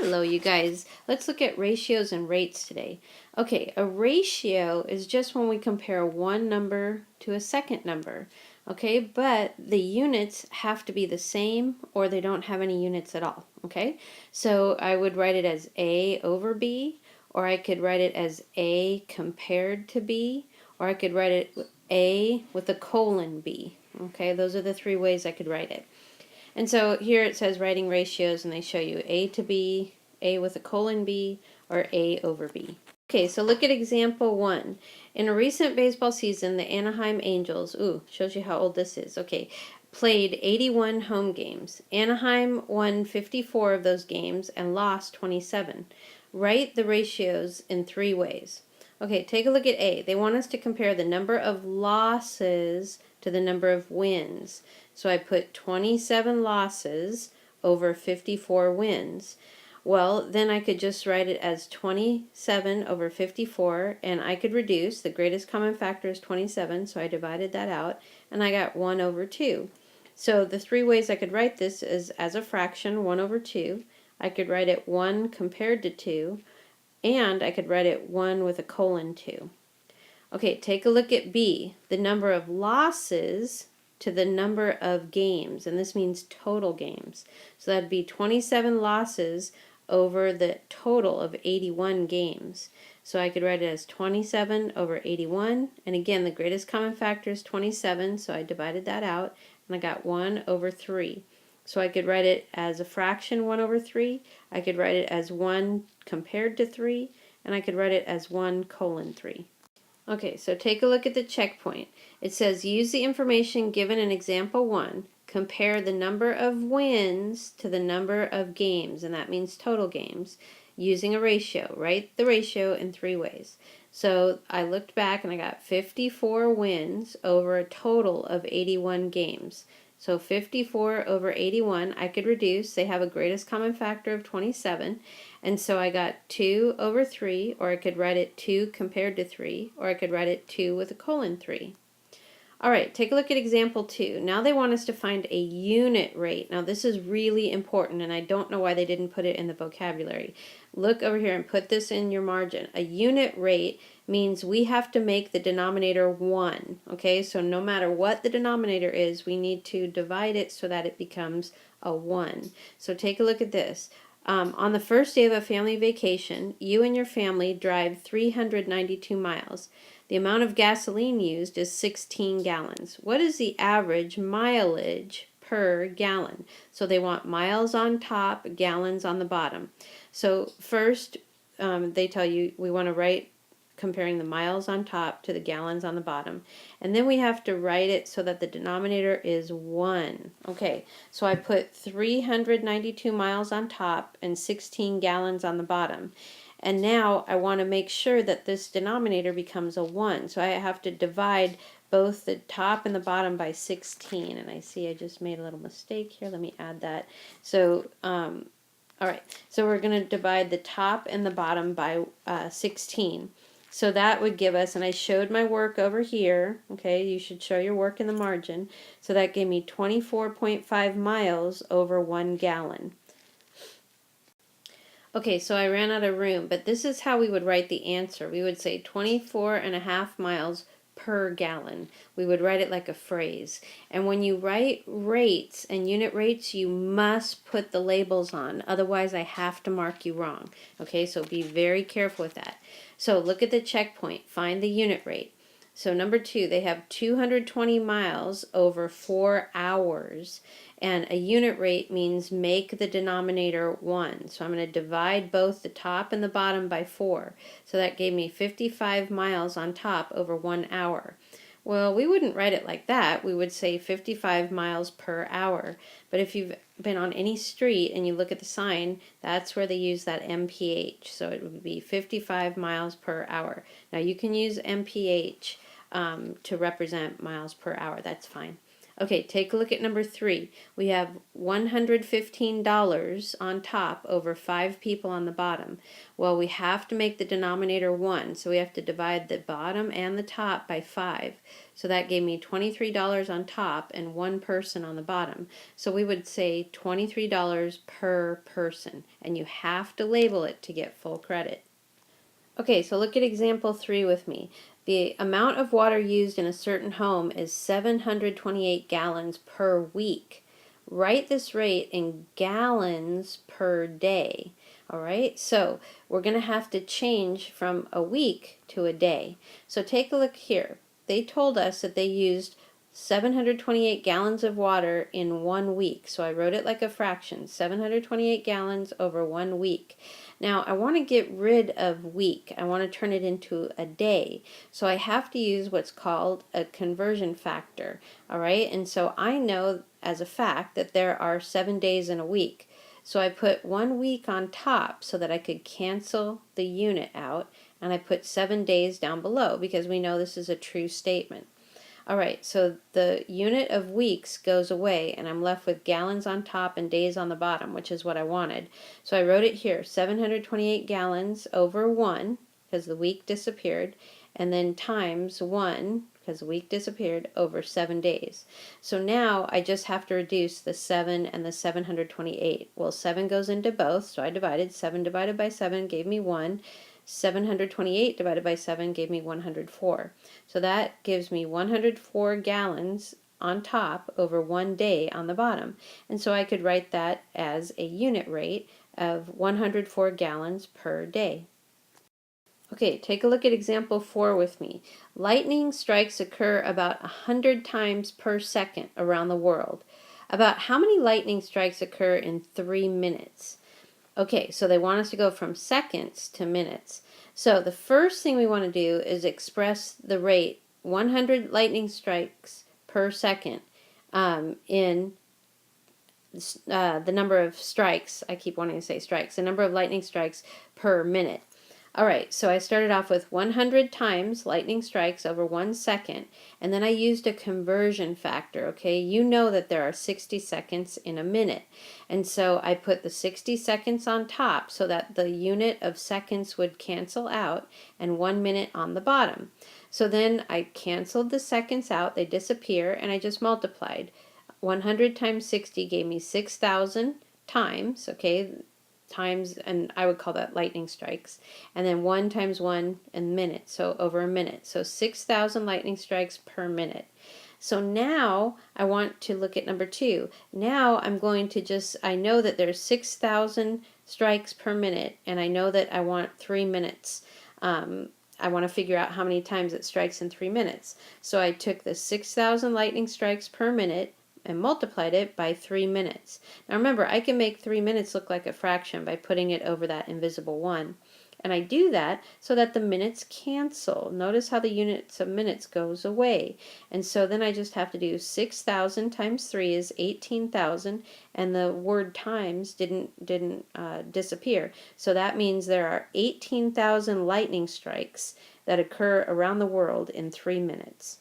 Hello, you guys. Let's look at ratios and rates today. Okay, a ratio is just when we compare one number to a second number. Okay, but the units have to be the same or they don't have any units at all. Okay, so I would write it as A over B, or I could write it as A compared to B, or I could write it A with a colon B. Okay, those are the three ways I could write it. And so here it says writing ratios, and they show you A to B, A with a colon B, or A over B. Okay, so look at example 1. In a recent baseball season, the Anaheim Angels, shows you how old this is, okay, played 81 home games. Anaheim won 54 of those games and lost 27. Write the ratios in three ways. Okay, take a look at A. They want us to compare the number of losses to the number of wins. So I put 27 losses over 54 wins. Well, then I could just write it as 27 over 54, and I could reduce. The greatest common factor is 27, so I divided that out, and I got 1 over 2. So the three ways I could write this is as a fraction, 1 over 2. I could write it 1 compared to 2, and I could write it 1 with a colon 2. Okay, take a look at B. The number of losses to the number of games, and this means total games. So that'd be 27 losses over the total of 81 games. So I could write it as 27 over 81, and again the greatest common factor is 27, so I divided that out, and I got 1 over 3. So I could write it as a fraction 1 over 3, I could write it as 1 compared to 3, and I could write it as 1 colon 3. Okay, so take a look at the checkpoint. It says use the information given in example 1. Compare the number of wins to the number of games, and that means total games, using a ratio. Write the ratio in three ways. So I looked back and I got 54 wins over a total of 81 games. So 54 over 81, I could reduce. They have a greatest common factor of 27. And so I got 2 over 3, or I could write it 2 compared to 3, or I could write it 2 with a colon 3. All right, take a look at example 2. Now they want us to find a unit rate. Now this is really important, and I don't know why they didn't put it in the vocabulary. Look over here and put this in your margin. A unit rate means we have to make the denominator 1. Okay, so no matter what the denominator is, we need to divide it so that it becomes a 1. So take a look at this. On the first day of a family vacation, you and your family drive 392 miles. The amount of gasoline used is 16 gallons. What is the average mileage per gallon? So they want miles on top, gallons on the bottom. So first, they tell you we want to write comparing the miles on top to the gallons on the bottom. And then we have to write it so that the denominator is 1. Okay, so I put 392 miles on top and 16 gallons on the bottom. And now I want to make sure that this denominator becomes a 1. So I have to divide both the top and the bottom by 16. And I see I just made a little mistake here. Let me add that. So, all right. So we're going to divide the top and the bottom by 16. So that would give us, and I showed my work over here, okay, you should show your work in the margin. So that gave me 24.5 miles over 1 gallon. Okay, so I ran out of room, but this is how we would write the answer. We would say 24.5 miles per gallon. We would write it like a phrase. And when you write rates and unit rates, you must put the labels on. Otherwise, I have to mark you wrong. Okay, so be very careful with that. So look at the checkpoint. Find the unit rate. So number 2, they have 220 miles over 4 hours. And a unit rate means make the denominator 1. So I'm going to divide both the top and the bottom by 4. So that gave me 55 miles on top over 1 hour. Well, we wouldn't write it like that. We would say 55 miles per hour. But if you've been on any street and you look at the sign, that's where they use that MPH. So it would be 55 miles per hour. Now you can use MPH to represent miles per hour. That's fine. Okay, take a look at number 3. We have $115 on top over 5 people on the bottom. Well, we have to make the denominator 1, so we have to divide the bottom and the top by 5. So that gave me $23 on top and 1 person on the bottom. So we would say $23 per person, and you have to label it to get full credit. Okay, so look at example 3 with me. The amount of water used in a certain home is 728 gallons per week. Write this rate in gallons per day. All right, so we're going to have to change from a week to a day. So take a look here. They told us that they used 728 gallons of water in 1 week. So I wrote it like a fraction, 728 gallons over 1 week. Now I want to get rid of week. I want to turn it into a day. So I have to use what's called a conversion factor. All right, and so I know as a fact that there are 7 days in a week. So I put 1 week on top so that I could cancel the unit out, and I put 7 days down below because we know this is a true statement. All right, so the unit of weeks goes away, and I'm left with gallons on top and days on the bottom, which is what I wanted. So I wrote it here, 728 gallons over 1, because the week disappeared, and then times 1, because the week disappeared, over 7 days. So now I just have to reduce the 7 and the 728. Well, 7 goes into both, so I divided. 7 divided by 7 gave me 1. 728 divided by 7 gave me 104. So that gives me 104 gallons on top over 1 day on the bottom. And so I could write that as a unit rate of 104 gallons per day. Okay, take a look at example 4 with me. Lightning strikes occur about 100 times per second around the world. About how many lightning strikes occur in 3 minutes? Okay, so they want us to go from seconds to minutes. So the first thing we want to do is express the rate 100 lightning strikes per second in the number of strikes. I keep wanting to say strikes. The number of lightning strikes per minute. All right, so I started off with 100 times lightning strikes over 1 second, and then I used a conversion factor, okay? You know that there are 60 seconds in a minute, and so I put the 60 seconds on top so that the unit of seconds would cancel out, and 1 minute on the bottom. So then I canceled the seconds out, they disappear, and I just multiplied. 100 times 60 gave me 6,000 times, okay? Times, and I would call that lightning strikes, and then 1 times 1 in minutes, so over a minute. So 6,000 lightning strikes per minute. So now I want to look at number 2. Now I'm going to I know that there's 6,000 strikes per minute, and I know that I want 3 minutes. I want to figure out how many times it strikes in 3 minutes. So I took the 6,000 lightning strikes per minute and multiplied it by 3 minutes. Now remember, I can make 3 minutes look like a fraction by putting it over that invisible 1. And I do that so that the minutes cancel. Notice how the units of minutes goes away. And so then I just have to do 6,000 times 3 is 18,000, and the word times didn't disappear. So that means there are 18,000 lightning strikes that occur around the world in 3 minutes.